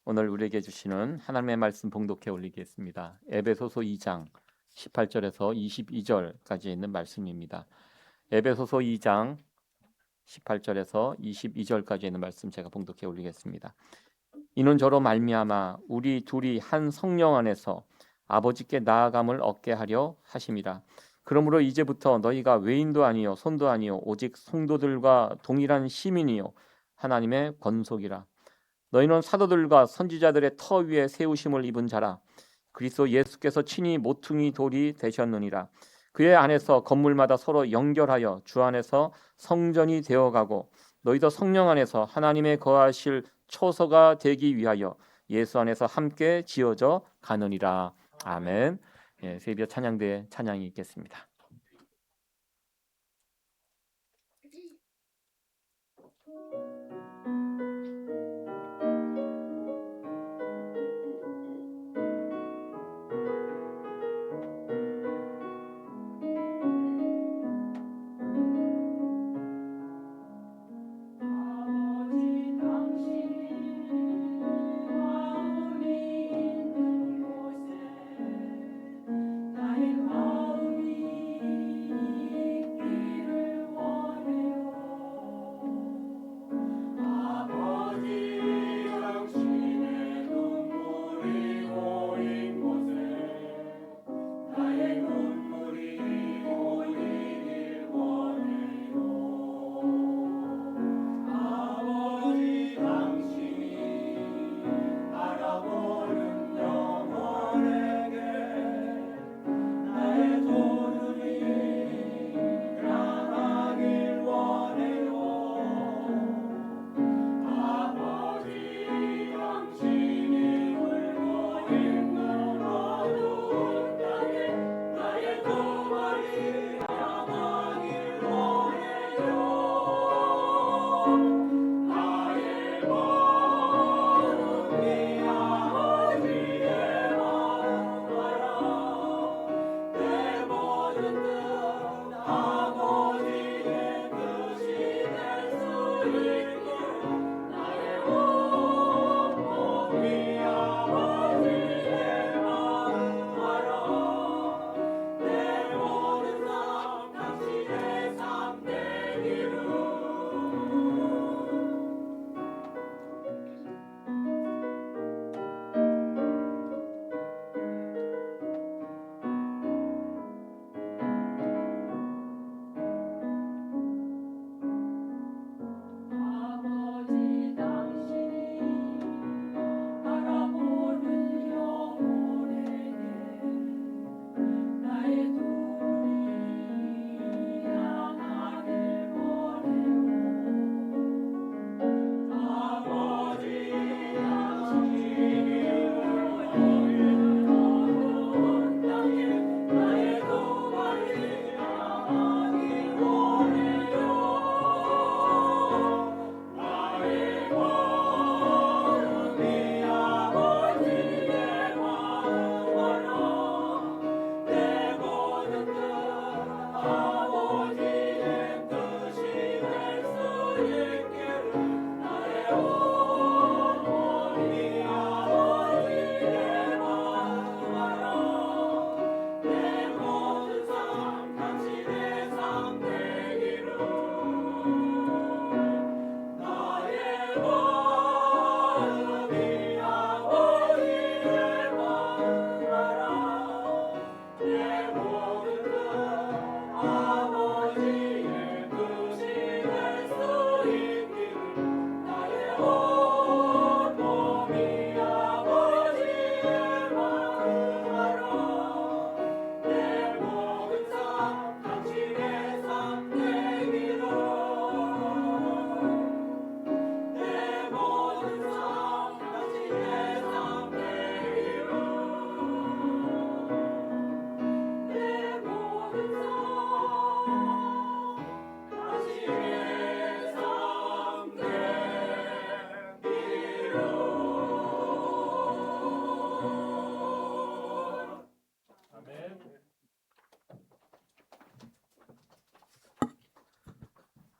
오늘 우리에게 주시는 하나님의 말씀 봉독해 올리겠습니다. 에베소서 2장 18절에서 22절까지 있는 말씀입니다. 에베소서 2장 18절에서 22절까지 있는 말씀 제가 봉독해 올리겠습니다. 이는 저로 말미암아 우리 둘이 한 성령 안에서 아버지께 나아감을 얻게 하려 하심이라. 그러므로 이제부터 너희가 외인도 아니요 손도 아니요 오직 성도들과 동일한 시민이요 하나님의 권속이라. 너희는 사도들과 선지자들의 터 위에 세우심을 입은 자라. 그리스도 예수께서 친히 모퉁이 돌이 되셨느니라. 그의 안에서 건물마다 서로 연결하여 주 안에서 성전이 되어가고 너희도 성령 안에서 하나님의 거하실 초소가 되기 위하여 예수 안에서 함께 지어져 가느니라. 아멘. 예, 세비어 찬양대에 찬양이 있겠습니다.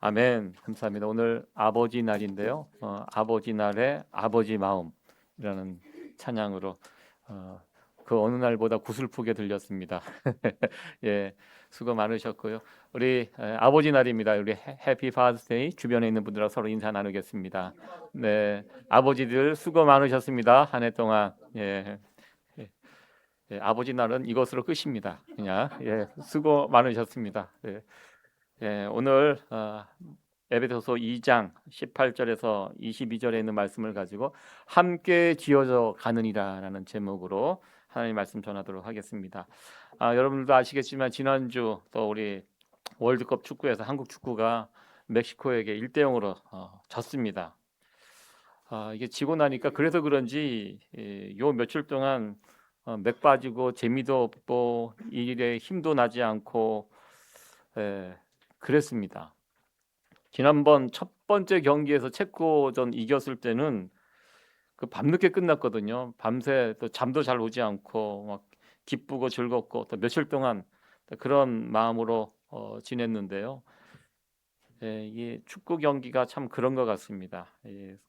아멘. 감사합니다. 오늘 아버지 날인데요. 아버지 날의 아버지 마음. 이라는 찬양으로 그 어느 날보다 구슬프게 들렸습니다. 예, 수고 많으셨고요. 우리 아버지 날입니다. 우리 해피 파더스데이. 주변에 있는 분들하고 서로 인사 나누겠습니다. 네, 아버지들 수고 많으셨습니다. 한 해 동안. 예, 예, 예, 아버지 날은 이것으로 끝입니다. 그냥 수고 많으셨습니다. 예, 오늘 에베소서 2장 18절에서 22절에 있는 말씀을 가지고 함께 지어져 가느니라라는 제목으로 하나님 말씀 전하도록 하겠습니다. 여러분들도 아시겠지만 지난주 또 우리 월드컵 축구에서 한국 축구가 멕시코에게 1대0으로 졌습니다. 이게 지고 나니까 그래서 그런지 요 며칠 동안 맥 빠지고 재미도 없고 일에 힘도 나지 않고 그랬습니다. 지난번 첫 번째 경기에서 체코전 이겼을 때는 그 밤늦게 끝났거든요. 밤새 또 잠도 잘 오지 않고 막 기쁘고 즐겁고 또 며칠 동안 그런 마음으로 지냈는데요. 이 축구 경기가 참 그런 것 같습니다.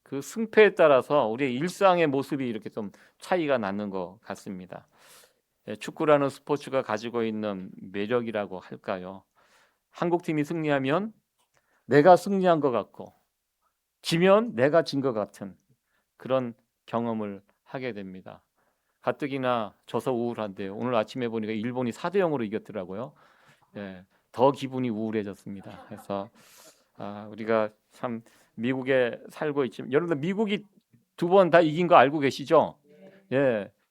그 승패에 따라서 우리의 일상의 모습이 이렇게 좀 차이가 나는 것 같습니다. 축구라는 스포츠가 가지고 있는 매력이라고 할까요? 한국 팀이 승리하면 내가 승리한 것 같고 지면 내가 진 것 같은 그런 경험을 하게 됩니다. 가뜩이나 져서 우울한데요. 오늘 아침에 보니까 일본이 4대0으로 이겼더라고요. 더 기분이 우울해졌습니다. 그래서 우리가 참 미국에 살고 있지만 여러분들 미국이 2번 다 이긴 거 알고 계시죠?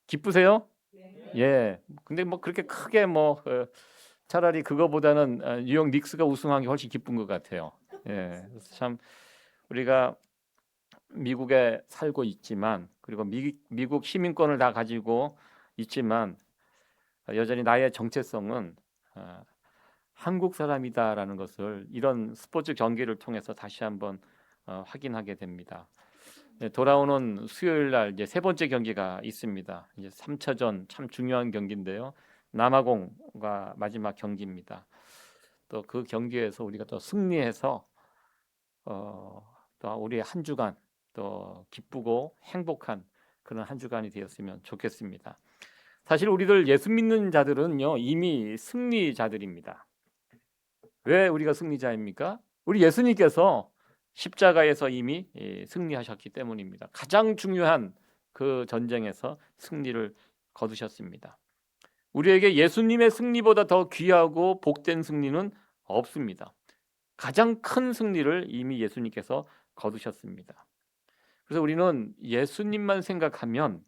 기쁘세요? 근데 뭐 그렇게 크게 차라리 그거보다는 뉴욕 닉스가 우승한 게 훨씬 기쁜 것 같아요. 그래서 참 우리가 미국에 살고 있지만 그리고 미국 시민권을 다 가지고 있지만 여전히 나의 정체성은 한국 사람이다라는 것을 이런 스포츠 경기를 통해서 다시 한번 확인하게 됩니다. 돌아오는 수요일 날 이제 세 번째 경기가 있습니다. 이제 3차전 참 중요한 경기인데요. 남아공과 마지막 경기입니다. 또 그 경기에서 우리가 또 승리해서 또 우리의 한 주간 또 기쁘고 행복한 그런 한 주간이 되었으면 좋겠습니다. 사실 우리들 예수 믿는 자들은요 이미 승리자들입니다. 왜 우리가 승리자입니까? 우리 예수님께서 십자가에서 이미 승리하셨기 때문입니다. 가장 중요한 그 전쟁에서 승리를 거두셨습니다. 우리에게 예수님의 승리보다 더 귀하고 복된 승리는 없습니다. 가장 큰 승리를 이미 예수님께서 거두셨습니다. 그래서 우리는 예수님만 생각하면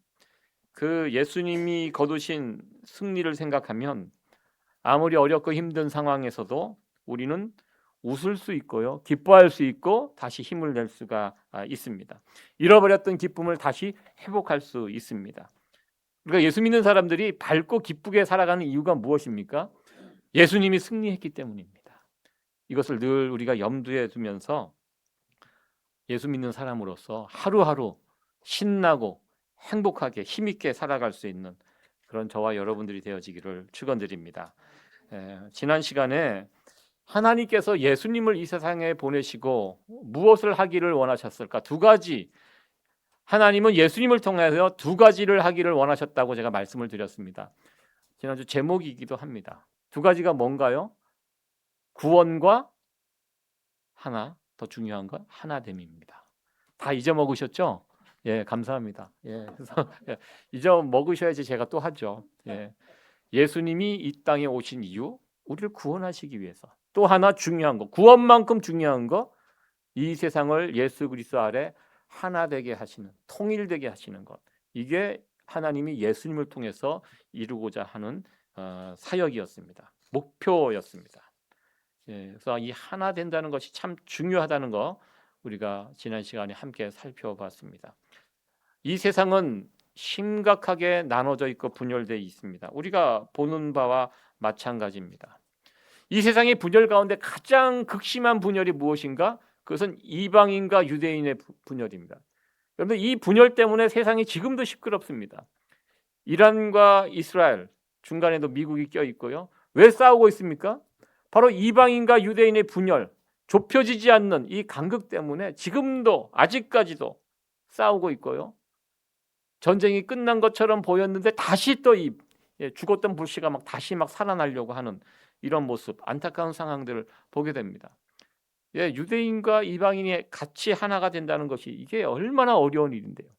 그 예수님이 거두신 승리를 생각하면 아무리 어렵고 힘든 상황에서도 우리는 웃을 수 있고요. 기뻐할 수 있고 다시 힘을 낼 수가 있습니다. 잃어버렸던 기쁨을 다시 회복할 수 있습니다. 그러니까 예수 믿는 사람들이 밝고 기쁘게 살아가는 이유가 무엇입니까? 예수님이 승리했기 때문입니다. 이것을 늘 우리가 염두에 두면서 예수 믿는 사람으로서 하루하루 신나고 행복하게 힘있게 살아갈 수 있는 그런 저와 여러분들이 되어지기를 축원드립니다. 지난 시간에 하나님께서 예수님을 이 세상에 보내시고 무엇을 하기를 원하셨을까? 두 가지. 하나님은 예수님을 통해서 두 가지를 하기를 원하셨다고 제가 말씀을 드렸습니다. 지난주 제목이기도 합니다. 두 가지가 뭔가요? 구원과 하나, 더 중요한 건 하나됨입니다. 다 잊어먹으셨죠? 감사합니다. 그래서 잊어먹으셔야지 제가 또 하죠. 예수님이 이 땅에 오신 이유, 우리를 구원하시기 위해서. 또 하나 중요한 거, 구원만큼 중요한 거, 이 세상을 예수 그리스도 아래 하나 되게 하시는, 통일되게 하시는 것. 이게 하나님이 예수님을 통해서 이루고자 하는 사역이었습니다. 목표였습니다. 그래서 이 하나 된다는 것이 참 중요하다는 거 우리가 지난 시간에 함께 살펴봤습니다. 이 세상은 심각하게 나눠져 있고 분열되어 있습니다. 우리가 보는 바와 마찬가지입니다. 이 세상의 분열 가운데 가장 극심한 분열이 무엇인가? 그것은 이방인과 유대인의 분열입니다. 그런데 이 분열 때문에 세상이 지금도 시끄럽습니다. 이란과 이스라엘, 중간에도 미국이 껴 있고요. 왜 싸우고 있습니까? 바로 이방인과 유대인의 분열, 좁혀지지 않는 이 간극 때문에 지금도 아직까지도 싸우고 있고요. 전쟁이 끝난 것처럼 보였는데 다시 또 죽었던 불씨가 다시 살아나려고 하는 이런 모습, 안타까운 상황들을 보게 됩니다. 유대인과 이방인이 같이 하나가 된다는 것이 이게 얼마나 어려운 일인데요.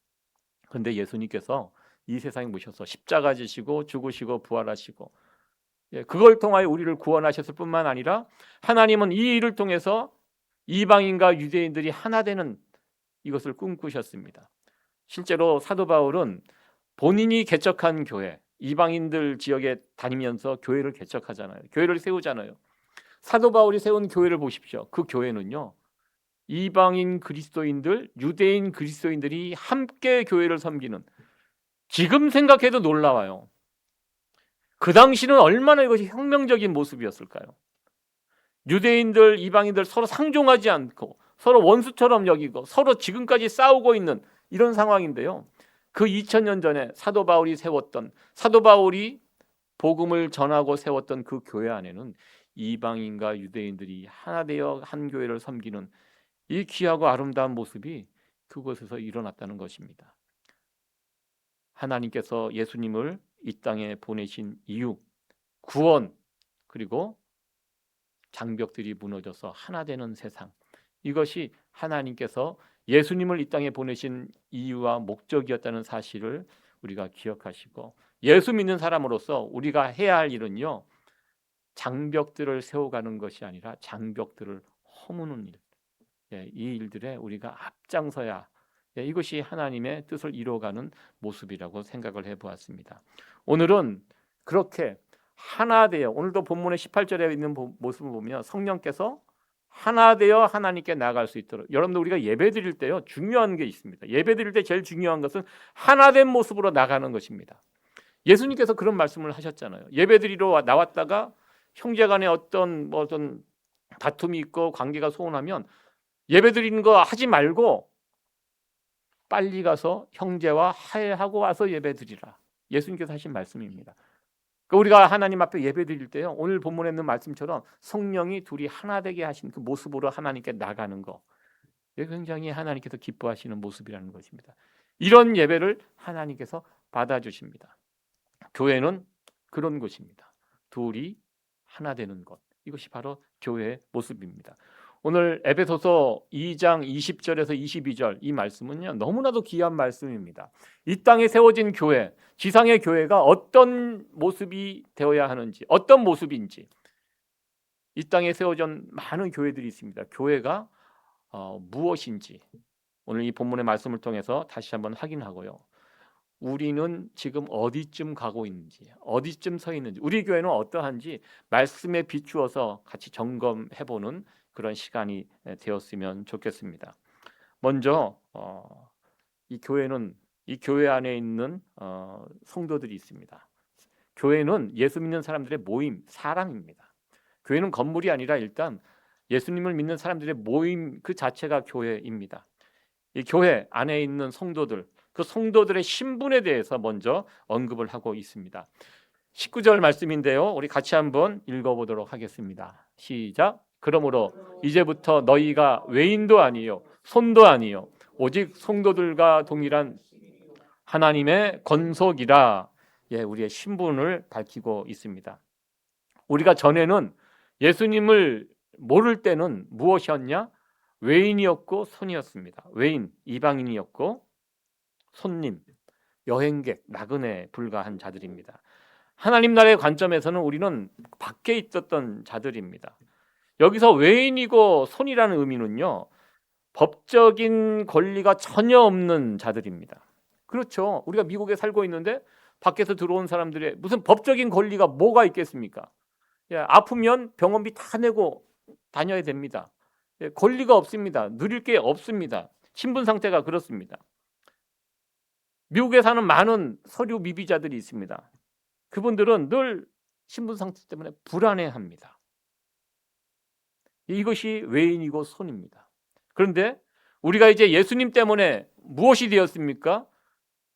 그런데 예수님께서 이 세상에 오셔서 십자가 지시고 죽으시고 부활하시고 그걸 통하여 우리를 구원하셨을 뿐만 아니라 하나님은 이 일을 통해서 이방인과 유대인들이 하나 되는 이것을 꿈꾸셨습니다. 실제로 사도 바울은 본인이 개척한 교회, 이방인들 지역에 다니면서 교회를 개척하잖아요. 교회를 세우잖아요. 사도 바울이 세운 교회를 보십시오. 그 교회는요, 이방인 그리스도인들, 유대인 그리스도인들이 함께 교회를 섬기는, 지금 생각해도 놀라워요. 그 당시는 얼마나 이것이 혁명적인 모습이었을까요? 유대인들, 이방인들 서로 상종하지 않고 서로 원수처럼 여기고 서로 지금까지 싸우고 있는 이런 상황인데요. 그 2000년 전에 사도 바울이 세웠던, 사도 바울이 복음을 전하고 세웠던 그 교회 안에는 이방인과 유대인들이 하나 되어 한 교회를 섬기는 이 귀하고 아름다운 모습이 그곳에서 일어났다는 것입니다. 하나님께서 예수님을 이 땅에 보내신 이유, 구원, 그리고 장벽들이 무너져서 하나 되는 세상, 이것이 하나님께서 예수님을 이 땅에 보내신 이유와 목적이었다는 사실을 우리가 기억하시고, 예수 믿는 사람으로서 우리가 해야 할 일은요, 장벽들을 세워가는 것이 아니라 장벽들을 허무는 일, 이 일들에 우리가 앞장서야, 이것이 하나님의 뜻을 이루어가는 모습이라고 생각을 해보았습니다. 오늘은 그렇게 하나 되어, 오늘도 본문의 18절에 있는 모습을 보면 성령께서 하나 되어 하나님께 나아갈 수 있도록, 여러분들 우리가 예배 드릴 때요, 중요한 게 있습니다. 예배 드릴 때 제일 중요한 것은 하나 된 모습으로 나가는 것입니다. 예수님께서 그런 말씀을 하셨잖아요. 예배 드리러 나왔다가 형제간에 어떤 다툼이 있고 관계가 소원하면 예배 드리는 거 하지 말고 빨리 가서 형제와 화해하고 와서 예배 드리라. 예수님께서 하신 말씀입니다. 우리가 하나님 앞에 예배 드릴 때요, 오늘 본문에 있는 말씀처럼 성령이 둘이 하나 되게 하신 그 모습으로 하나님께 나가는 거, 굉장히 하나님께서 기뻐하시는 모습이라는 것입니다. 이런 예배를 하나님께서 받아주십니다. 교회는 그런 곳입니다. 둘이 하나 되는 것, 이것이 바로 교회의 모습입니다. 오늘 에베소서 2장 20절에서 22절 이 말씀은요, 너무나도 귀한 말씀입니다. 이 땅에 세워진 교회, 지상의 교회가 어떤 모습이 되어야 하는지, 어떤 모습인지, 이 땅에 세워진 많은 교회들이 있습니다. 교회가 무엇인지 오늘 이 본문의 말씀을 통해서 다시 한번 확인하고요, 우리는 지금 어디쯤 가고 있는지, 어디쯤 서 있는지, 우리 교회는 어떠한지 말씀에 비추어서 같이 점검해보는 그런 시간이 되었으면 좋겠습니다. 먼저 이 교회 안에 있는 성도들이 있습니다. 교회는 예수 믿는 사람들의 모임, 사람입니다. 교회는 건물이 아니라 일단 예수님을 믿는 사람들의 모임 그 자체가 교회입니다. 이 교회 안에 있는 성도들, 그 성도들의 신분에 대해서 먼저 언급을 하고 있습니다. 19절 말씀인데요, 우리 같이 한번 읽어보도록 하겠습니다. 시작. 그러므로 이제부터 너희가 외인도 아니요 손도 아니요 오직 성도들과 동일한 하나님의 건속이라. 우리의 신분을 밝히고 있습니다. 우리가 전에는 예수님을 모를 때는 무엇이었냐? 외인이었고 손이었습니다. 외인, 이방인이었고 손님, 여행객, 나그네에 불과한 자들입니다. 하나님 나라의 관점에서는 우리는 밖에 있었던 자들입니다. 여기서 외인이고 손이라는 의미는요, 법적인 권리가 전혀 없는 자들입니다. 그렇죠. 우리가 미국에 살고 있는데 밖에서 들어온 사람들의 무슨 법적인 권리가 뭐가 있겠습니까? 아프면 병원비 다 내고 다녀야 됩니다. 권리가 없습니다. 누릴 게 없습니다. 신분 상태가 그렇습니다. 미국에 사는 많은 서류 미비자들이 있습니다. 그분들은 늘 신분 상태 때문에 불안해합니다. 이것이 외인이고 손입니다. 그런데 우리가 이제 예수님 때문에 무엇이 되었습니까?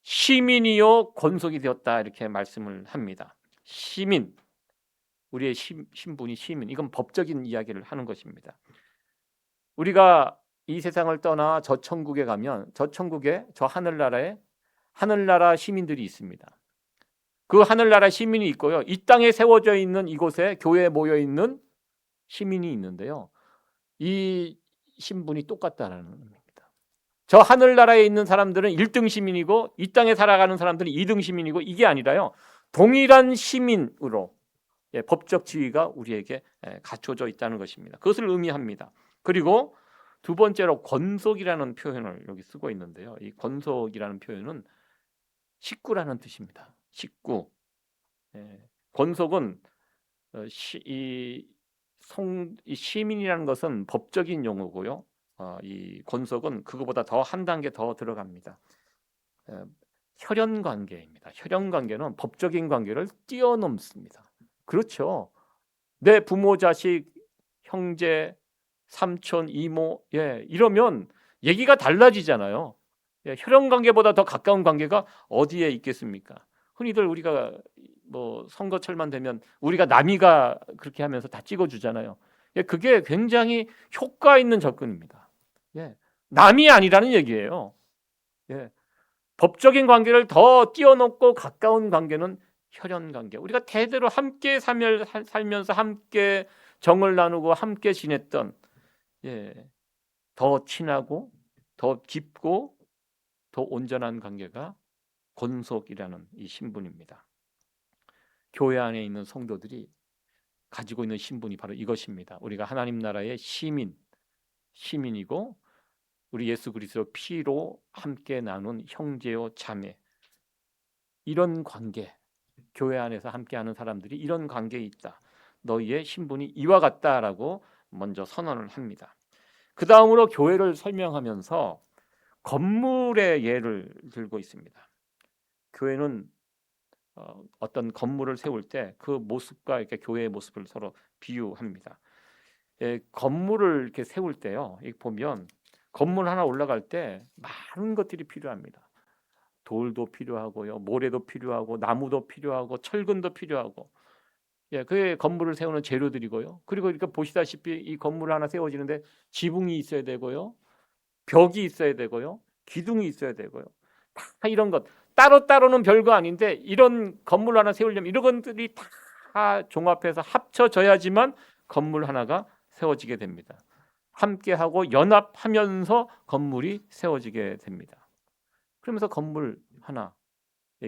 시민이요 권속이 되었다, 이렇게 말씀을 합니다. 시민, 우리의 신분이 시민, 이건 법적인 이야기를 하는 것입니다. 우리가 이 세상을 떠나 저 천국에 가면 저 천국에, 저 하늘나라에 하늘나라 시민들이 있습니다. 그 하늘나라 시민이 있고요. 이 땅에 세워져 있는 이곳에 교회에 모여 있는 시민이 있는데요. 이 신분이 똑같다라는 겁니다. 저 하늘나라에 있는 사람들은 1등 시민이고 이 땅에 살아가는 사람들은 2등 시민이고 이게 아니라요. 동일한 시민으로 법적 지위가 우리에게 갖춰져 있다는 것입니다. 그것을 의미합니다. 그리고 두 번째로 권속이라는 표현을 여기 쓰고 있는데요. 이 권속이라는 표현은 식구라는 뜻입니다. 식구. 권속은 이 시민이라는 것은 법적인 용어고요. 이 권속은 그거보다 더 한 단계 더 들어갑니다. 혈연 관계입니다. 혈연 관계는 법적인 관계를 뛰어넘습니다. 그렇죠. 내 부모, 자식, 형제, 삼촌, 이모, 이러면 얘기가 달라지잖아요. 혈연 관계보다 더 가까운 관계가 어디에 있겠습니까? 흔히들 우리가 뭐 선거철만 되면 우리가 남이가 그렇게 하면서 다 찍어주잖아요. 그게 굉장히 효과 있는 접근입니다. 남이 아니라는 얘기예요. 법적인 관계를 더 뛰어넘고 가까운 관계는 혈연 관계. 우리가 대대로 함께 살면서 함께 정을 나누고 함께 지냈던 더 친하고 더 깊고 더 온전한 관계가 권속이라는 이 신분입니다. 교회 안에 있는 성도들이 가지고 있는 신분이 바로 이것입니다. 우리가 하나님 나라의 시민이고 우리 예수 그리스도 피로 함께 나눈 형제요 자매, 이런 관계, 교회 안에서 함께하는 사람들이 이런 관계에 있다. 너희의 신분이 이와 같다라고 먼저 선언을 합니다. 그 다음으로 교회를 설명하면서 건물의 예를 들고 있습니다. 교회는 어떤 건물을 세울 때 그 모습과 이렇게 교회의 모습을 서로 비유합니다. 건물을 이렇게 세울 때요, 보면 건물 하나 올라갈 때 많은 것들이 필요합니다. 돌도 필요하고요, 모래도 필요하고, 나무도 필요하고, 철근도 필요하고, 그게 건물을 세우는 재료들이고요. 그리고 이렇게 보시다시피 이 건물 하나 세워지는데 지붕이 있어야 되고요, 벽이 있어야 되고요, 기둥이 있어야 되고요. 다 이런 것 따로따로는 별거 아닌데 이런 건물 하나 세우려면 이런 것들이 다 종합해서 합쳐져야지만 건물 하나가 세워지게 됩니다. 함께하고 연합하면서 건물이 세워지게 됩니다. 그러면서 건물 하나,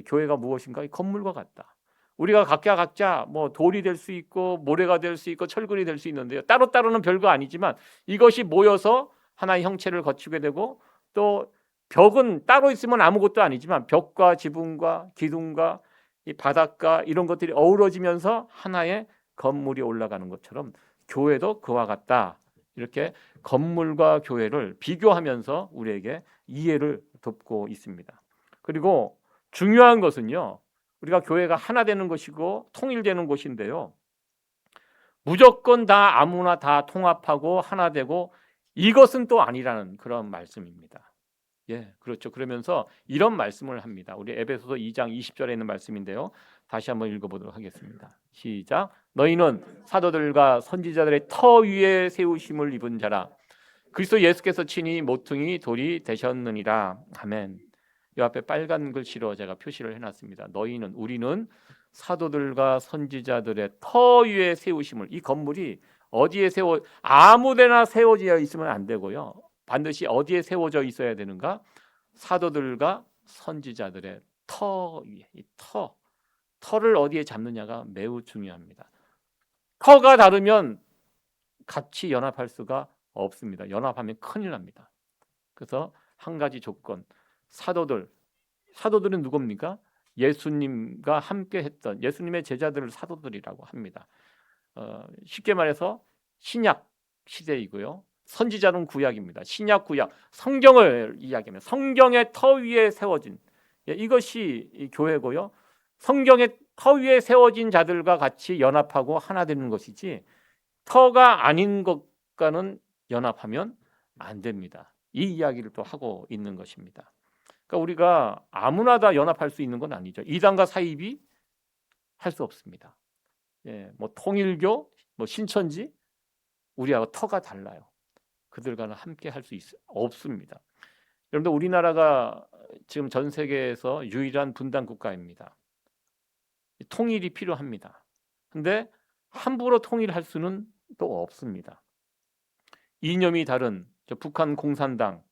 교회가 무엇인가? 이 건물과 같다. 우리가 각자 뭐 돌이 될 수 있고 모래가 될 수 있고 철근이 될 수 있는데요. 따로따로는 별거 아니지만 이것이 모여서 하나의 형체를 거치게 되고, 또 벽은 따로 있으면 아무것도 아니지만 벽과 지붕과 기둥과 이 바닥과 이런 것들이 어우러지면서 하나의 건물이 올라가는 것처럼 교회도 그와 같다. 이렇게 건물과 교회를 비교하면서 우리에게 이해를 돕고 있습니다. 그리고 중요한 것은요, 우리가 교회가 하나 되는 것이고 통일되는 곳인데요, 무조건 다 아무나 다 통합하고 하나 되고 이것은 또 아니라는 그런 말씀입니다. 그렇죠. 그러면서 이런 말씀을 합니다. 우리 에베소서 2장 20절에 있는 말씀인데요, 다시 한번 읽어보도록 하겠습니다. 시작. 너희는 사도들과 선지자들의 터 위에 세우심을 입은 자라. 그리스도 예수께서 친히 모퉁이 돌이 되셨느니라. 아멘. 이 앞에 빨간 글씨로 제가 표시를 해놨습니다. 너희는, 우리는 사도들과 선지자들의 터 위에 세우심을, 이 건물이 어디에 아무데나 세워져 있으면 안 되고요, 반드시 어디에 세워져 있어야 되는가? 사도들과 선지자들의 터 위에. 이 터를 어디에 잡느냐가 매우 중요합니다. 터가 다르면 같이 연합할 수가 없습니다. 연합하면 큰일 납니다. 그래서 한 가지 조건, 사도들은 누굽니까? 예수님과 함께 했던 예수님의 제자들을 사도들이라고 합니다. 쉽게 말해서 신약 시대이고요, 선지자는 구약입니다. 신약, 구약, 성경을 이야기하면 성경의 터 위에 세워진, 이것이 이 교회고요, 성경의 터 위에 세워진 자들과 같이 연합하고 하나 되는 것이지, 터가 아닌 것과는 연합하면 안 됩니다. 이 이야기를 또 하고 있는 것입니다. 그러니까 우리가 아무나 다 연합할 수 있는 건 아니죠. 이단과 사입이 할 수 없습니다. 뭐 통일교, 뭐 신천지, 우리하고 터가 달라요. 그들과는 함께 할 수 없습니다. 여러분들, 우리나라가 지금 전 세계에서 유일한 분단 국가입니다. 통일이 필요합니다. 근데 함부로 통일할 수는 또 없습니다. 이념이 다른 북한 공산당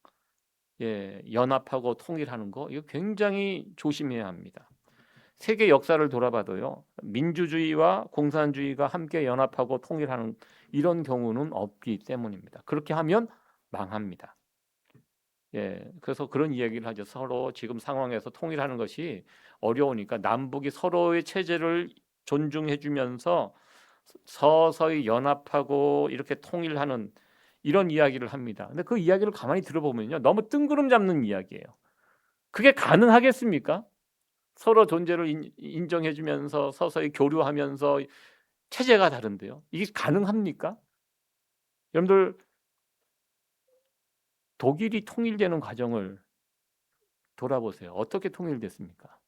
연합하고 통일하는 거 이거 굉장히 조심해야 합니다. 세계 역사를 돌아봐도요. 민주주의와 공산주의가 함께 연합하고 통일하는 이런 경우는 없기 때문입니다. 그렇게 하면 망합니다. 그래서 그런 이야기를 하죠. 서로 지금 상황에서 통일하는 것이 어려우니까 남북이 서로의 체제를 존중해주면서 서서히 연합하고 이렇게 통일하는 이런 이야기를 합니다. 근데 그 이야기를 가만히 들어보면요, 너무 뜬구름 잡는 이야기예요. 그게 가능하겠습니까? 서로 존재를 인정해주면서 서서히 교류하면서 체제가 다른데요. 이게 가능합니까? 여러분들 독일이 통일되는 과정을 돌아보세요. 어떻게 통일됐습니까?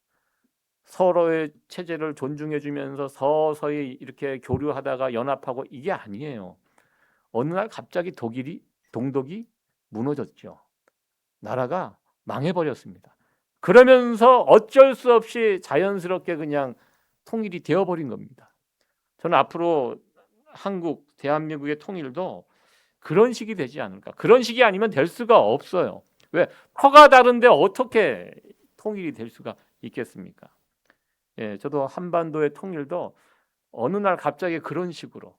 서로의 체제를 존중해주면서 서서히 이렇게 교류하다가 연합하고 이게 아니에요. 어느 날 갑자기 동독이 무너졌죠. 나라가 망해버렸습니다. 그러면서 어쩔 수 없이 자연스럽게 그냥 통일이 되어버린 겁니다. 저는 앞으로 한국, 대한민국의 통일도 그런 식이 되지 않을까. 그런 식이 아니면 될 수가 없어요. 왜? 터가 다른데 어떻게 통일이 될 수가 있겠습니까? 저도 한반도의 통일도 어느 날 갑자기 그런 식으로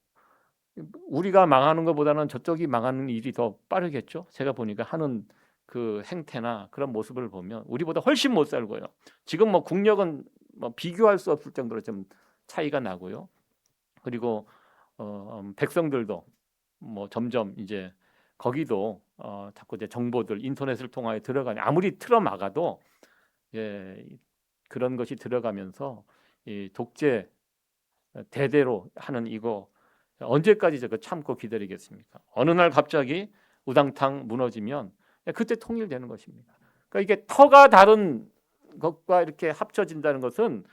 우리가 망하는 것보다는 저쪽이 망하는 일이 더 빠르겠죠. 제가 보니까 하는 그 행태나 그런 모습을 보면 우리보다 훨씬 못 살고요. 지금 뭐 국력은 뭐 비교할 수 없을 정도로 좀 차이가 나고요. 그리고 백성들도 뭐 점점 이제 거기도 자꾸 이제 정보들 인터넷을 통하여 들어가니 아무리 틀어 막아도 그런 것이 들어가면서 이 독재 대대로 하는 이거 언제까지 저거 참고 기다리겠습니까? 어느 날 갑자기 우당탕 무너지면 그때 통일되는 것입니다. 그러니까 이게 터가 다른 것과 이렇게 합쳐진다는 것은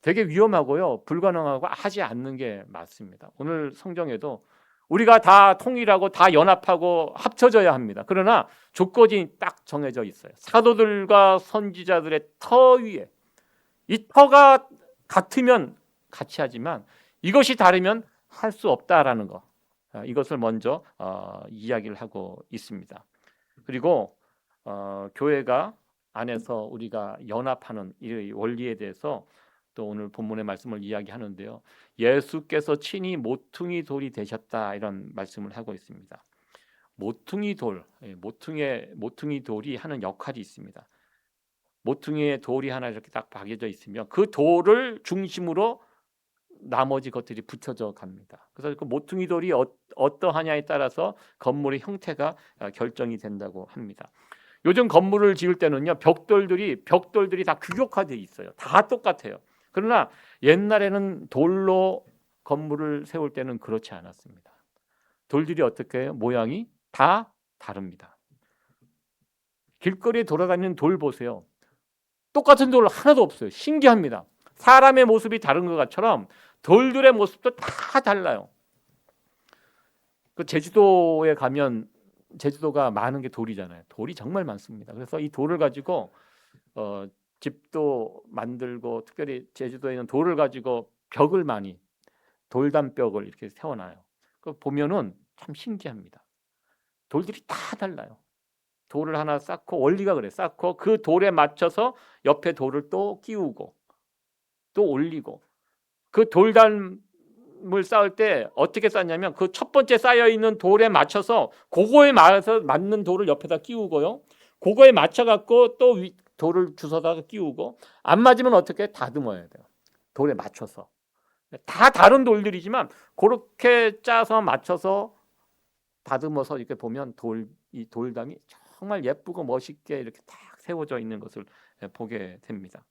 되게 위험하고요, 불가능하고 하지 않는 게 맞습니다. 오늘 성경에도 우리가 다 통일하고 다 연합하고 합쳐져야 합니다. 그러나 조건이 딱 정해져 있어요. 사도들과 선지자들의 터 위에 이 터가 같으면 같이 하지만 이것이 다르면 할 수 없다라는 거, 이것을 먼저 이야기를 하고 있습니다. 그리고 교회가 안에서 우리가 연합하는 이 원리에 대해서 또 오늘 본문의 말씀을 이야기하는데요. 예수께서 친히 모퉁이 돌이 되셨다 이런 말씀을 하고 있습니다. 모퉁이 돌이 하는 역할이 있습니다. 모퉁이에 돌이 하나 이렇게 딱 박여져 있으면 그 돌을 중심으로 나머지 것들이 붙여져 갑니다. 그래서 그 모퉁이 돌이 어떠하냐에 따라서 건물의 형태가 결정이 된다고 합니다. 요즘 건물을 지을 때는요, 벽돌들이 다 규격화되어 있어요. 다 똑같아요. 그러나 옛날에는 돌로 건물을 세울 때는 그렇지 않았습니다. 돌들이 어떻게 해요? 모양이 다 다릅니다. 길거리에 돌아다니는 돌 보세요. 똑같은 돌 하나도 없어요. 신기합니다. 사람의 모습이 다른 것처럼 돌들의 모습도 다 달라요. 그 제주도에 가면 제주도가 많은 게 돌이잖아요. 돌이 정말 많습니다. 그래서 이 돌을 가지고 집도 만들고, 특별히 제주도에는 돌을 가지고 벽을 많이, 돌담벽을 이렇게 세워놔요. 그 보면은 참 신기합니다. 돌들이 다 달라요. 돌을 하나 쌓고, 원리가 그래, 쌓고 그 돌에 맞춰서 옆에 돌을 또 끼우고 또 올리고, 그 돌담을 쌓을 때 어떻게 쌓냐면 그 첫 번째 쌓여 있는 돌에 맞춰서 그거에 맞는 돌을 옆에다 끼우고요. 그거에 맞춰 갖고 또 돌을 주워다가 끼우고, 안 맞으면 어떻게 다듬어야 돼요. 돌에 맞춰서. 다 다른 돌들이지만 그렇게 짜서 맞춰서 다듬어서 이렇게 보면 이 돌담이 정말 예쁘고 멋있게 이렇게 딱 세워져 있는 것을 보게 됩니다.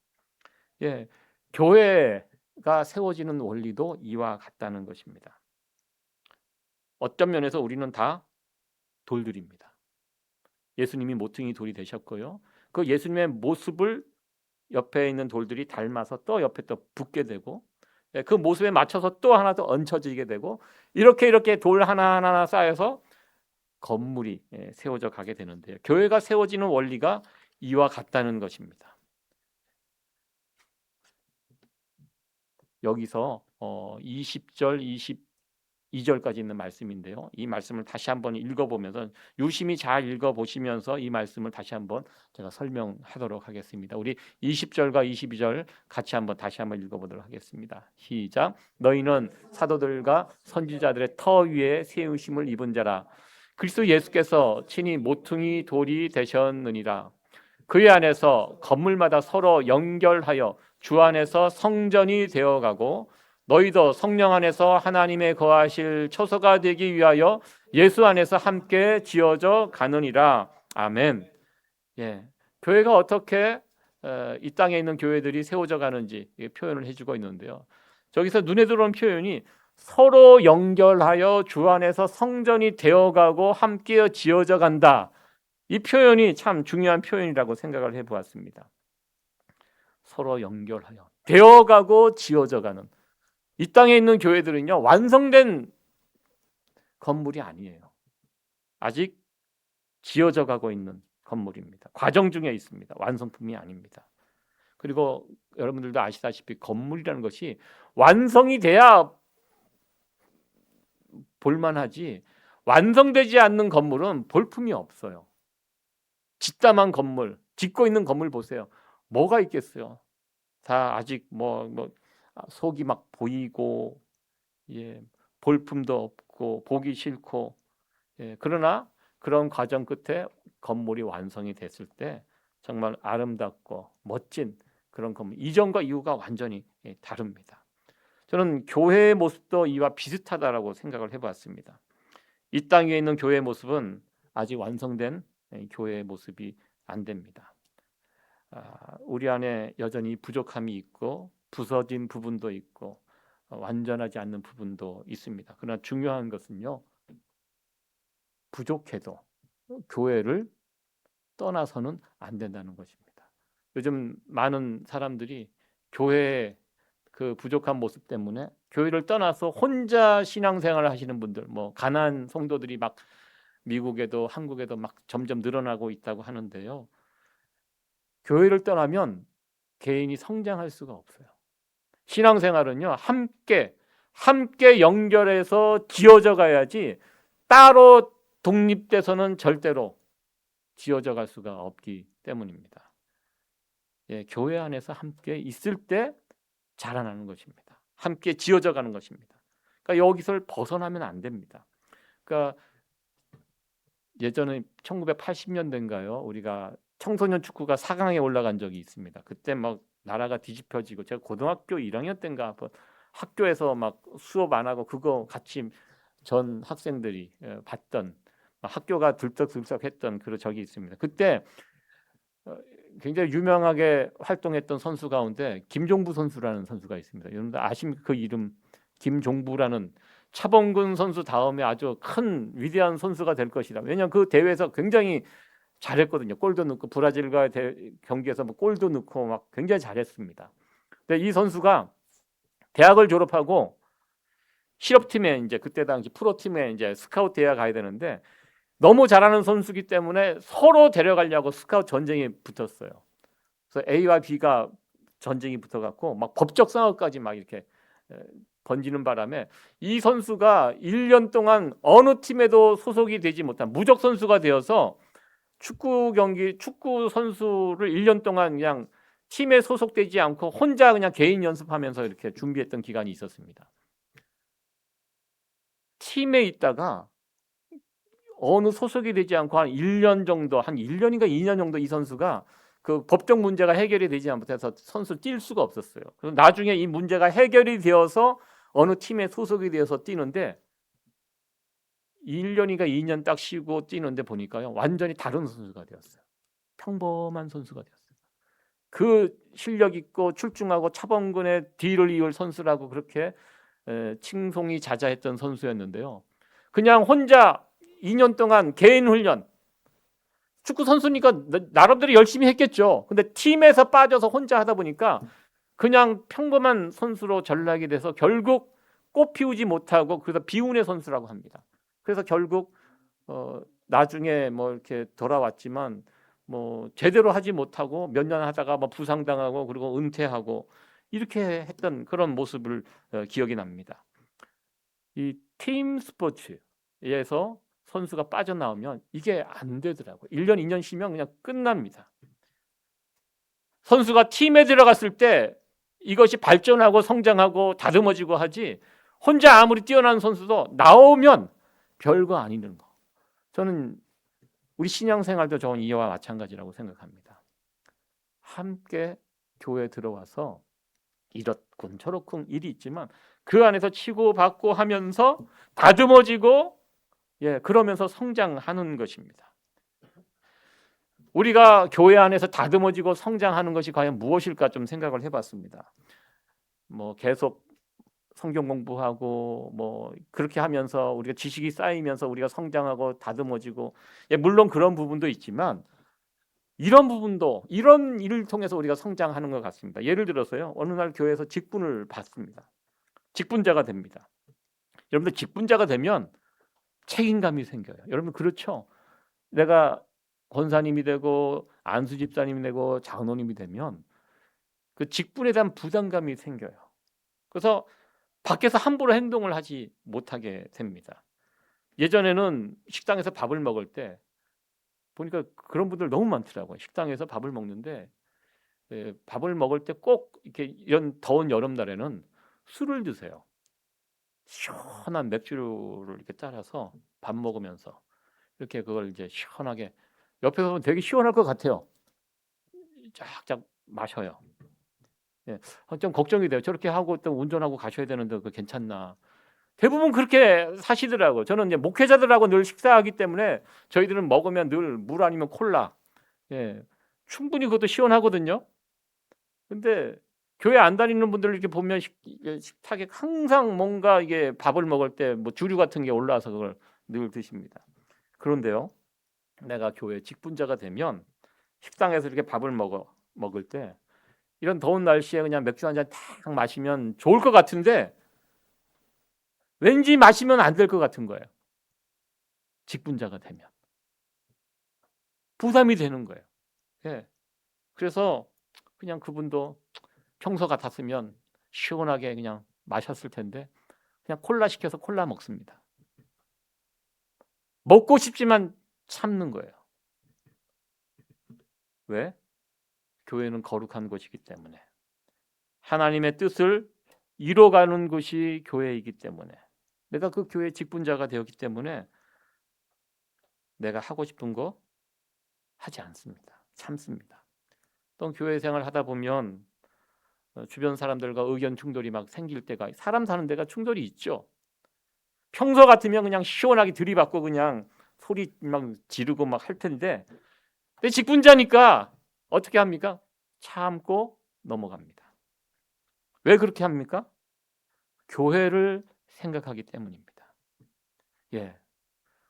교회가 세워지는 원리도 이와 같다는 것입니다. 어떤 면에서 우리는 다 돌들입니다. 예수님이 모퉁이 돌이 되셨고요. 그 예수님의 모습을 옆에 있는 돌들이 닮아서 또 옆에 또 붙게 되고, 그 모습에 맞춰서 또 하나 더 얹혀지게 되고, 이렇게 돌 하나하나 쌓여서 건물이 세워져 가게 되는데요. 교회가 세워지는 원리가 이와 같다는 것입니다. 여기서 20절, 22절까지 있는 말씀인데요. 이 말씀을 다시 한번 읽어보면서 유심히 잘 읽어보시면서 이 말씀을 다시 한번 제가 설명하도록 하겠습니다. 우리 20절과 22절 같이 한번 다시 한번 읽어보도록 하겠습니다. 시작. 너희는 사도들과 선지자들의 터 위에 세우심을 입은 자라. 그리스도 예수께서 친히 모퉁이 돌이 되셨느니라. 그의 안에서 건물마다 서로 연결하여 주 안에서 성전이 되어가고 너희도 성령 안에서 하나님의 거하실 처소가 되기 위하여 예수 안에서 함께 지어져 가느니라. 아멘. 예, 교회가 어떻게 이 땅에 있는 교회들이 세워져 가는지 표현을 해주고 있는데요. 저기서 눈에 들어오는 표현이 서로 연결하여 주 안에서 성전이 되어가고 함께 지어져 간다. 이 표현이 참 중요한 표현이라고 생각을 해보았습니다. 서로 연결하여 되어가고 지어져가는 이 땅에 있는 교회들은요, 완성된 건물이 아니에요. 아직 지어져가고 있는 건물입니다. 과정 중에 있습니다. 완성품이 아닙니다. 그리고 여러분들도 아시다시피 건물이라는 것이 완성이 돼야 볼만하지 완성되지 않는 건물은 볼품이 없어요. 짓담한 건물, 짓고 있는 건물 보세요. 뭐가 있겠어요? 다 아직 속이 막 보이고, 예, 볼품도 없고 보기 싫고, 예, 그러나 그런 과정 끝에 건물이 완성이 됐을 때 정말 아름답고 멋진 그런 건물. 이전과 이후가 완전히 다릅니다. 저는 교회의 모습도 이와 비슷하다라고 생각을 해봤습니다. 이 땅에 있는 교회의 모습은 아직 완성된 교회의 모습이 안 됩니다. 우리 안에 여전히 부족함이 있고 부서진 부분도 있고 완전하지 않는 부분도 있습니다. 그러나 중요한 것은요, 부족해도 교회를 떠나서는 안 된다는 것입니다. 요즘 많은 사람들이 교회의 그 부족한 모습 때문에 교회를 떠나서 혼자 신앙생활을 하시는 분들, 가난한 성도들이 막 미국에도 한국에도 막 점점 늘어나고 있다고 하는데요. 교회를 떠나면 개인이 성장할 수가 없어요. 신앙생활은요, 함께 연결해서 지어져 가야지 따로 독립돼서는 절대로 지어져 갈 수가 없기 때문입니다. 예, 교회 안에서 함께 있을 때 자라나는 것입니다. 함께 지어져 가는 것입니다. 그러니까 여기서 벗어나면 안 됩니다. 그러니까 예전에 1980년대인가요? 우리가 청소년 축구가 4강에 올라간 적이 있습니다. 그때 막 나라가 뒤집혀지고 제가 고등학교 1학년 때인가 학교에서 막 수업 안 하고 그거 같이 전 학생들이 봤던 학교가 들썩들썩했던 그런 적이 있습니다. 그때 굉장히 유명하게 활동했던 선수 가운데 김종부 선수라는 선수가 있습니다. 여러분들 아십니까? 그 이름 김종부라는 차범근 선수 다음에 아주 큰 위대한 선수가 될 것이다. 왜냐하면 그 대회에서 굉장히 잘했거든요. 골도 넣고 브라질과 경기에서 골도 넣고 막 굉장히 잘했습니다. 근데 이 선수가 대학을 졸업하고 실업팀에 이제 그때 당시 프로팀에 이제 스카우트 대회 가야 되는데 너무 잘하는 선수기 때문에 서로 데려가려고 스카우트 전쟁이 붙었어요. 그래서 A와 B가 전쟁이 붙어갖고 막 법적 상황까지 막 이렇게 번지는 바람에 이 선수가 1년 동안 어느 팀에도 소속이 되지 못한 무적 선수가 되어서 축구 선수를 1년 동안 그냥 팀에 소속되지 않고 혼자 그냥 개인 연습하면서 이렇게 준비했던 기간이 있었습니다. 팀에 있다가 어느 소속이 되지 않고 한 1년 정도, 한 1년인가 2년 정도 이 선수가 그 법적 문제가 해결이 되지 못해서 선수 뛸 수가 없었어요. 그래서 나중에 이 문제가 해결이 되어서 어느 팀에 소속이 되어서 뛰는데 1년인가 2년 딱 쉬고 뛰는데 보니까요, 완전히 다른 선수가 되었어요. 평범한 선수가 되었어요. 그 실력 있고 출중하고 차범근의 뒤를 이을 선수라고 그렇게 칭송이 자자했던 선수였는데요. 그냥 혼자 2년 동안 개인 훈련, 축구 선수니까 나름대로 열심히 했겠죠. 근데 팀에서 빠져서 혼자 하다 보니까 그냥 평범한 선수로 전락이 돼서 결국 꽃 피우지 못하고 그래서 비운의 선수라고 합니다. 그래서 결국 나중에 이렇게 돌아왔지만 뭐 제대로 하지 못하고 몇 년 하다가 뭐 부상당하고 그리고 은퇴하고 이렇게 했던 그런 모습을 기억이 납니다. 이 팀 스포츠에서 선수가 빠져나오면 이게 안 되더라고요. 1년, 2년 쉬면 그냥 끝납니다. 선수가 팀에 들어갔을 때 이것이 발전하고 성장하고 다듬어지고 하지, 혼자 아무리 뛰어난 선수도 나오면 별거 아니는 거. 저는 우리 신앙생활도 저는 이와 마찬가지라고 생각합니다. 함께 교회에 들어와서 이렇군 저렇군 일이 있지만 그 안에서 치고받고 하면서 다듬어지고 그러면서 성장하는 것입니다. 우리가 교회 안에서 다듬어지고 성장하는 것이 과연 무엇일까 좀 생각을 해봤습니다. 뭐 계속 성경 공부하고 뭐 그렇게 하면서 우리가 지식이 쌓이면서 우리가 성장하고 다듬어지고, 물론 그런 부분도 있지만 이런 부분도 이런 일을 통해서 우리가 성장하는 것 같습니다. 예를 들어서요, 어느 날 교회에서 직분을 받습니다. 직분자가 됩니다. 여러분들 직분자가 되면 책임감이 생겨요. 여러분 그렇죠? 내가 권사님이 되고 안수 집사님이 되고 장로님이 되면 그 직분에 대한 부담감이 생겨요. 그래서 밖에서 함부로 행동을 하지 못하게 됩니다. 예전에는 식당에서 밥을 먹을 때 보니까 그런 분들 너무 많더라고요. 식당에서 밥을 먹는데 밥을 먹을 때 꼭 이렇게 이런 더운 여름날에는 술을 드세요. 시원한 맥주를 이렇게 따라서 밥 먹으면서 이렇게 그걸 이제 시원하게, 옆에서 보면 되게 시원할 것 같아요. 쫙쫙 마셔요. 좀 걱정이 돼요. 저렇게 하고 또 운전하고 가셔야 되는데 그 괜찮나? 대부분 그렇게 사시더라고요. 저는 이제 목회자들하고 늘 식사하기 때문에 저희들은 먹으면 늘 물 아니면 콜라. 충분히 그것도 시원하거든요. 근데 교회 안 다니는 분들 이렇게 보면 식탁에 항상 뭔가 이게 밥을 먹을 때 뭐 주류 같은 게 올라와서 그걸 늘 드십니다. 그런데요, 내가 교회 직분자가 되면 식당에서 이렇게 밥을 먹을 때 이런 더운 날씨에 그냥 맥주 한 잔 탁 마시면 좋을 것 같은데 왠지 마시면 안 될 것 같은 거예요. 직분자가 되면 부담이 되는 거예요. 그래서 그냥 그분도 평소 같았으면 시원하게 그냥 마셨을 텐데 그냥 콜라 시켜서 콜라 먹습니다. 먹고 싶지만 참는 거예요. 왜? 교회는 거룩한 곳이기 때문에, 하나님의 뜻을 이뤄가는 곳이 교회이기 때문에, 내가 그 교회 직분자가 되었기 때문에 내가 하고 싶은 거 하지 않습니다. 참습니다. 또 교회 생활 하다 보면 주변 사람들과 의견 충돌이 막 생길 때가, 사람 사는 데가 충돌이 있죠. 평소 같으면 그냥 시원하게 들이받고 그냥 소리 막 지르고 막 할 텐데, 근데 직분자니까 어떻게 합니까? 참고 넘어갑니다. 왜 그렇게 합니까? 교회를 생각하기 때문입니다.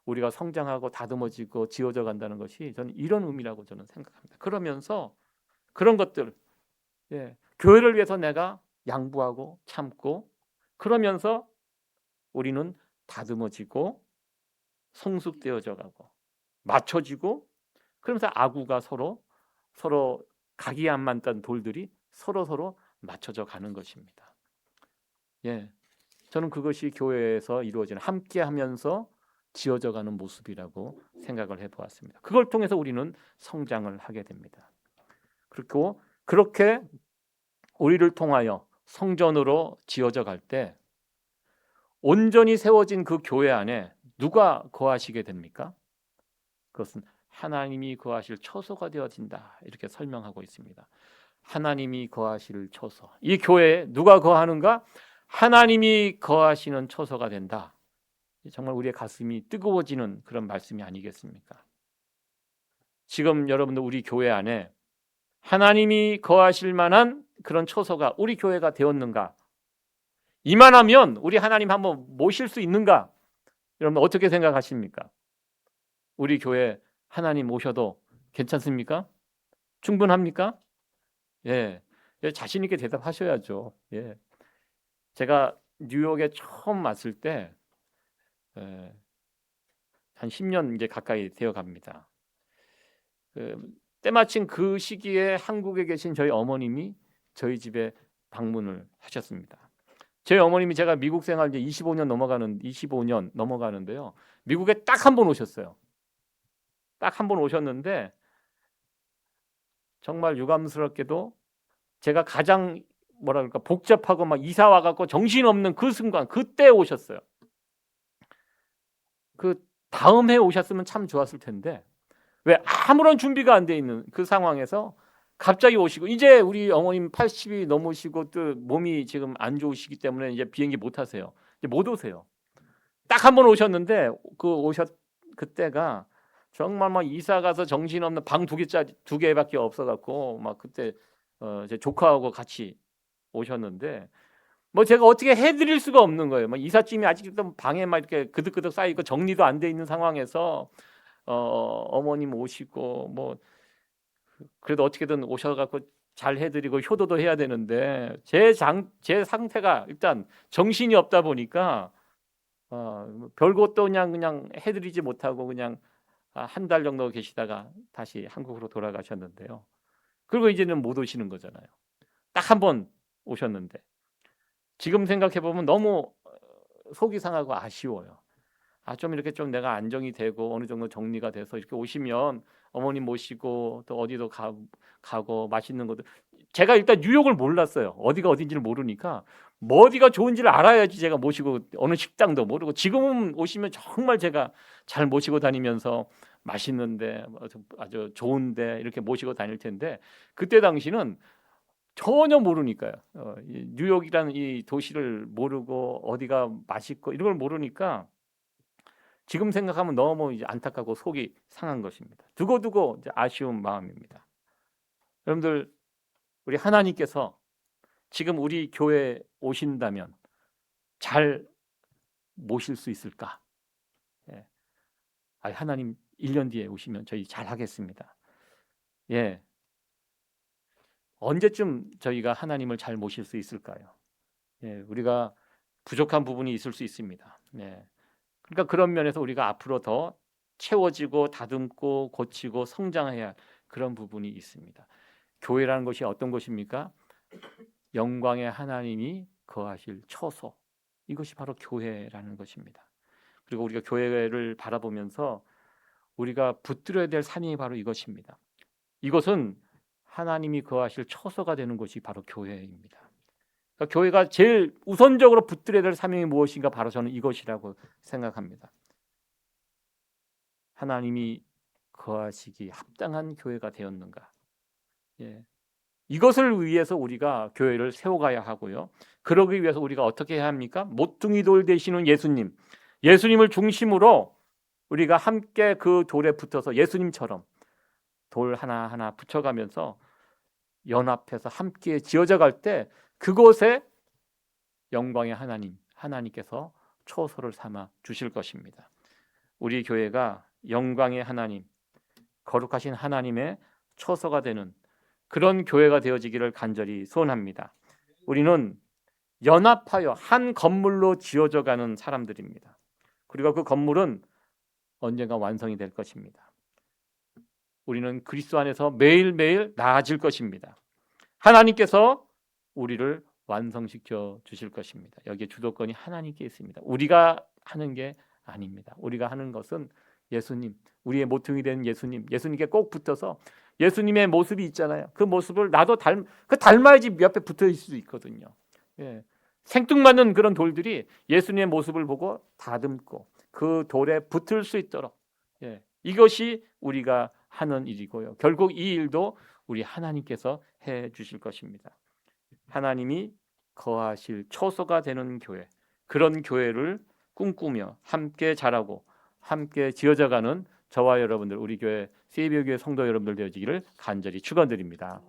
우리가 성장하고 다듬어지고 지어져 간다는 것이 저는 이런 의미라고 저는 생각합니다. 그러면서 그런 것들, 교회를 위해서 내가 양보하고 참고, 그러면서 우리는 다듬어지고 성숙되어져 가고 맞춰지고, 그러면서 아구가 서로 각이 안 맞던 돌들이 서로 맞춰져 가는 것입니다. 저는 그것이 교회에서 이루어지는 함께하면서 지어져 가는 모습이라고 생각을 해보았습니다. 그걸 통해서 우리는 성장을 하게 됩니다. 그리고 그렇게 우리를 통하여 성전으로 지어져 갈 때 온전히 세워진 그 교회 안에 누가 거하시게 됩니까? 그것은 하나님이 거하실 처소가 되어진다, 이렇게 설명하고 있습니다. 하나님이 거하실 처소, 이 교회에 누가 거하는가? 하나님이 거하시는 처소가 된다. 정말 우리의 가슴이 뜨거워지는 그런 말씀이 아니겠습니까? 지금 여러분들 우리 교회 안에 하나님이 거하실 만한 그런 처소가 우리 교회가 되었는가? 이만하면 우리 하나님 한번 모실 수 있는가? 여러분 어떻게 생각하십니까? 우리 교회 하나님 모셔도 괜찮습니까? 충분합니까? 자신 있게 대답하셔야죠. 제가 뉴욕에 처음 왔을 때 한 10년 이제 가까이 되어 갑니다. 때마침 그 시기에 한국에 계신 저희 어머님이 저희 집에 방문을 하셨습니다. 저희 어머님이 제가 미국 생활 이제 25년 넘어가는데요. 미국에 딱 한 번 오셨어요. 딱 한 번 오셨는데 정말 유감스럽게도 제가 가장 뭐라 그럴까 복잡하고 막 이사 와갖고 정신없는 그 순간 그때 오셨어요. 그 다음 해 오셨으면 참 좋았을 텐데 왜 아무런 준비가 안 돼 있는 그 상황에서 갑자기 오시고 이제 우리 어머님 80이 넘으시고 또 몸이 지금 안 좋으시기 때문에 이제 비행기 못 타세요. 이제 못 오세요. 딱 한 번 오셨는데 그때가 정말 막 이사 가서 정신없는 방 2개짜리 2개밖에 없어갖고 막 그때 제 조카하고 같이 오셨는데 뭐 제가 어떻게 해드릴 수가 없는 거예요. 막 이삿짐이 아직도 방에 막 이렇게 그득그득 쌓여 있고 정리도 안 돼 있는 상황에서 어머님 오시고 뭐 그래도 어떻게든 오셔갖고 잘 해드리고 효도도 해야 되는데 제 상태가 일단 정신이 없다 보니까 별것도 그냥 해드리지 못하고 그냥 한 달 정도 계시다가 다시 한국으로 돌아가셨는데요. 그리고 이제는 못 오시는 거잖아요. 딱 한 번 오셨는데 지금 생각해 보면 너무 속이 상하고 아쉬워요. 좀 이렇게 좀 내가 안정이 되고 어느 정도 정리가 돼서 이렇게 오시면 어머님 모시고 또 어디도 가고 맛있는 것도 제가 일단 뉴욕을 몰랐어요. 어디가 어딘지를 모르니까 뭐 어디가 좋은지를 알아야지 제가 모시고 어느 식당도 모르고 지금은 오시면 정말 제가 잘 모시고 다니면서 맛있는데 아주 좋은데 이렇게 모시고 다닐 텐데 그때 당시는 전혀 모르니까요. 이 뉴욕이라는 이 도시를 모르고 어디가 맛있고 이런 걸 모르니까 지금 생각하면 너무 이제 안타깝고 속이 상한 것입니다. 두고두고 이제 아쉬운 마음입니다. 여러분들 우리 하나님께서 지금 우리 교회에 오신다면 잘 모실 수 있을까? 예. 하나님 1년 뒤에 오시면 저희 잘 하겠습니다. 예. 언제쯤 저희가 하나님을 잘 모실 수 있을까요? 예, 우리가 부족한 부분이 있을 수 있습니다. 예. 그러니까 그런 면에서 우리가 앞으로 더 채워지고 다듬고 고치고 성장해야 할 그런 부분이 있습니다. 교회라는 것이 어떤 것입니까? 영광의 하나님이 거하실 처소. 이것이 바로 교회라는 것입니다. 그리고 우리가 교회를 바라보면서 우리가 붙들어야 될 사명이 바로 이것입니다. 이것은 하나님이 거하실 처소가 되는 것이 바로 교회입니다. 그러니까 교회가 제일 우선적으로 붙들어야 될 사명이 무엇인가 바로 저는 이것이라고 생각합니다. 하나님이 거하시기 합당한 교회가 되었는가? 예. 이것을 위해서 우리가 교회를 세워가야 하고요. 그러기 위해서 우리가 어떻게 해야 합니까? 모퉁이 돌 되시는 예수님을 중심으로 우리가 함께 그 돌에 붙어서 예수님처럼 돌 하나하나 붙여가면서 연합해서 함께 지어져 갈 때 그곳에 영광의 하나님께서 초소를 삼아 주실 것입니다. 우리 교회가 영광의 하나님, 거룩하신 하나님의 초소가 되는 그런 교회가 되어지기를 간절히 소원합니다. 우리는 연합하여 한 건물로 지어져 가는 사람들입니다. 그리고 그 건물은 언젠가 완성이 될 것입니다. 우리는 그리스도 안에서 매일매일 나아질 것입니다. 하나님께서 우리를 완성시켜 주실 것입니다. 여기에 주도권이 하나님께 있습니다. 우리가 하는 게 아닙니다. 우리가 하는 것은 예수님, 우리의 모퉁이 되는 예수님께 꼭 붙어서 예수님의 모습이 있잖아요. 그 모습을 나도 닮아야지 옆에 붙어 있을 수 있거든요. 예. 생뚱맞는 그런 돌들이 예수님의 모습을 보고 다듬고 그 돌에 붙을 수 있도록 이것이 우리가 하는 일이고요. 결국 이 일도 우리 하나님께서 해 주실 것입니다. 하나님이 거하실 처소가 되는 교회, 그런 교회를 꿈꾸며 함께 자라고 함께 지어져가는 저와 여러분들, 우리 교회 세이비어교회 성도 여러분들 되어지기를 간절히 축원드립니다.